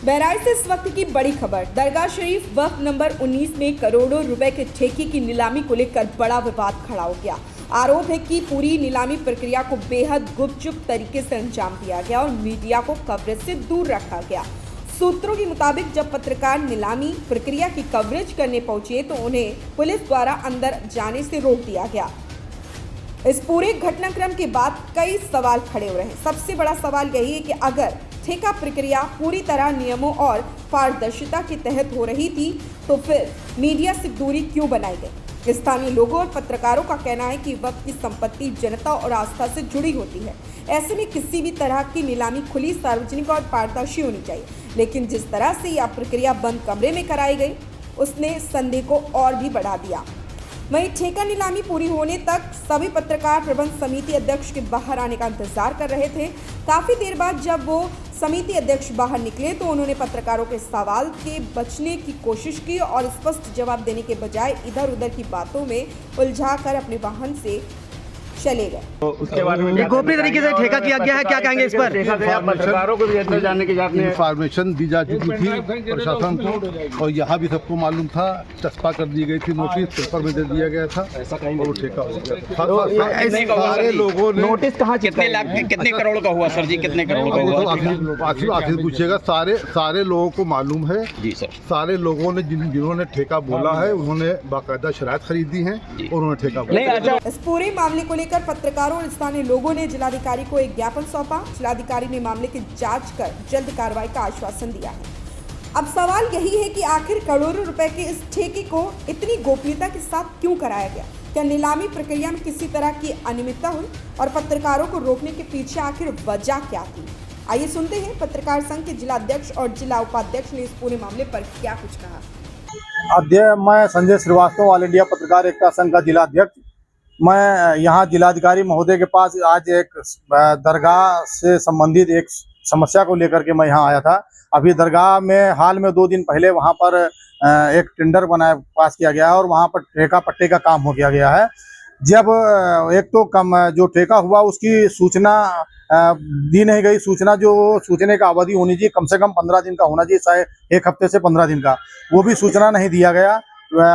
बहराइच से इस वक्त की बड़ी खबर। दरगाह शरीफ वक्फ नंबर 19 में करोड़ों रुपए के ठेके की नीलामी को लेकर बड़ा विवाद खड़ा हो गया। आरोप है कि पूरी नीलामी प्रक्रिया को बेहद गुपचुप तरीके से अंजाम दिया गया और मीडिया को कवरेज से दूर रखा गया। सूत्रों के मुताबिक जब पत्रकार नीलामी प्रक्रिया की कवरेज करने पहुंचे तो उन्हें पुलिस द्वारा अंदर जाने से रोक दिया गया। इस पूरे घटनाक्रम के बाद कई सवाल खड़े हो रहे हैं। सबसे बड़ा सवाल यही है कि अगर ठेका प्रक्रिया पूरी तरह नियमों और पारदर्शिता के तहत हो रही थी तो फिर मीडिया से दूरी क्यों बनाई गई। स्थानीय लोगों और पत्रकारों का कहना है कि वक्त की संपत्ति जनता और आस्था से जुड़ी होती है। ऐसे में किसी भी तरह की नीलामी खुली, सार्वजनिक और पारदर्शी होनी चाहिए। लेकिन जिस तरह से यह प्रक्रिया बंद कमरे में कराई गई उसने संदेह को और भी बढ़ा दिया। वहीं ठेका नीलामी पूरी होने तक सभी पत्रकार प्रबंध समिति अध्यक्ष के बाहर आने का इंतजार कर रहे थे। काफी देर बाद जब वो समिति अध्यक्ष बाहर निकले तो उन्होंने पत्रकारों के सवाल के बचने की कोशिश की और स्पष्ट जवाब देने के बजाय इधर उधर की बातों में उलझाकर अपने वाहन से चले गए। तो उसके बाद में गोपनीय तरीके से ठेका किया गया है, क्या कहेंगे इस पर? पत्रकारों को भी अंदर जाने की इजाजत नहीं। इंफॉर्मेशन दी जा चुकी थी प्रशासन को और यहाँ भी सबको मालूम था। चस्पा कर दी गई थी, नोटिस पेपर में दे दिया गया था और वो ठेका हो गया। सारे लोगों ने नोटिस कहाँ, कितने लाख कितने करोड़ का हुआ सर जी? कितने करोड़ का हुआ? आखिर पूछेगा। सारे लोगों को मालूम है जी सर। सारे लोगों ने जिन्होंने ठेका बोला है उन्होंने बाकायदा शरायत खरीदी है और उन्होंने ठेका बोला। इस पूरे मामले को लेकर पत्रकारों और स्थानीय लोगों ने जिलाधिकारी को एक ज्ञापन सौंपा। जिलाधिकारी ने मामले की जांच कर जल्द कार्रवाई का आश्वासन दिया है। अब सवाल यही है कि आखिर करोड़ों रुपए के इस ठेके को इतनी गोपनीयता के साथ क्यों कराया गया। क्या नीलामी प्रक्रिया में किसी तरह की अनियमितता हुई और पत्रकारों को रोकने के पीछे आखिर वजह क्या थी। आइए सुनते हैं पत्रकार संघ के जिला अध्यक्ष और जिला उपाध्यक्ष ने इस पूरे मामले पर क्या कुछ कहा। मैं संजय श्रीवास्तव, ऑल इंडिया पत्रकार एकता संघ का जिला अध्यक्ष। मैं यहाँ जिलाधिकारी महोदय के पास आज एक दरगाह से संबंधित एक समस्या को लेकर के मैं यहाँ आया था। अभी दरगाह में हाल में 2 दिन पहले वहाँ पर एक टेंडर पास किया गया है और वहाँ पर ठेका पट्टे का काम हो गया है। जब एक तो जो ठेका हुआ उसकी सूचना दी नहीं गई। जो सूचने का अवधि होनी चाहिए कम से कम 15 दिन का होना चाहिए, चाहे 1 हफ्ते से 15 दिन का, वो भी सूचना नहीं दिया गया।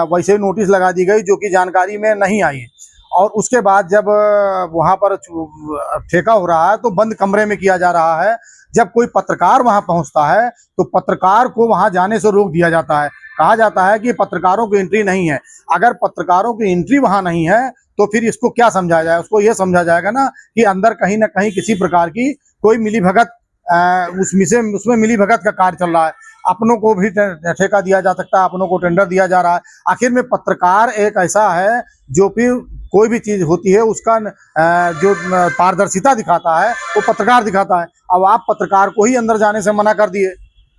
वैसे ही नोटिस लगा दी गई जो कि जानकारी में नहीं आई। और उसके बाद जब वहाँ पर ठेका हो रहा है तो बंद कमरे में किया जा रहा है। जब कोई पत्रकार वहाँ पहुँचता है तो पत्रकार को वहाँ जाने से रोक दिया जाता है। कहा जाता है कि पत्रकारों की एंट्री नहीं है। अगर पत्रकारों की एंट्री वहाँ नहीं है तो फिर इसको क्या समझा जाए? उसको ये समझा जाएगा ना कि अंदर कहीं ना कहीं किसी प्रकार की कोई मिलीभगत उसमें मिलीभगत का कार्य चल रहा है। अपनों को भी ठेका दिया जा सकता है, अपनों को टेंडर दिया जा रहा है। आखिर में पत्रकार एक ऐसा है जो फिर कोई भी चीज होती है उसका जो पारदर्शिता दिखाता है वो पत्रकार दिखाता है। अब आप पत्रकार को ही अंदर जाने से मना कर दिए।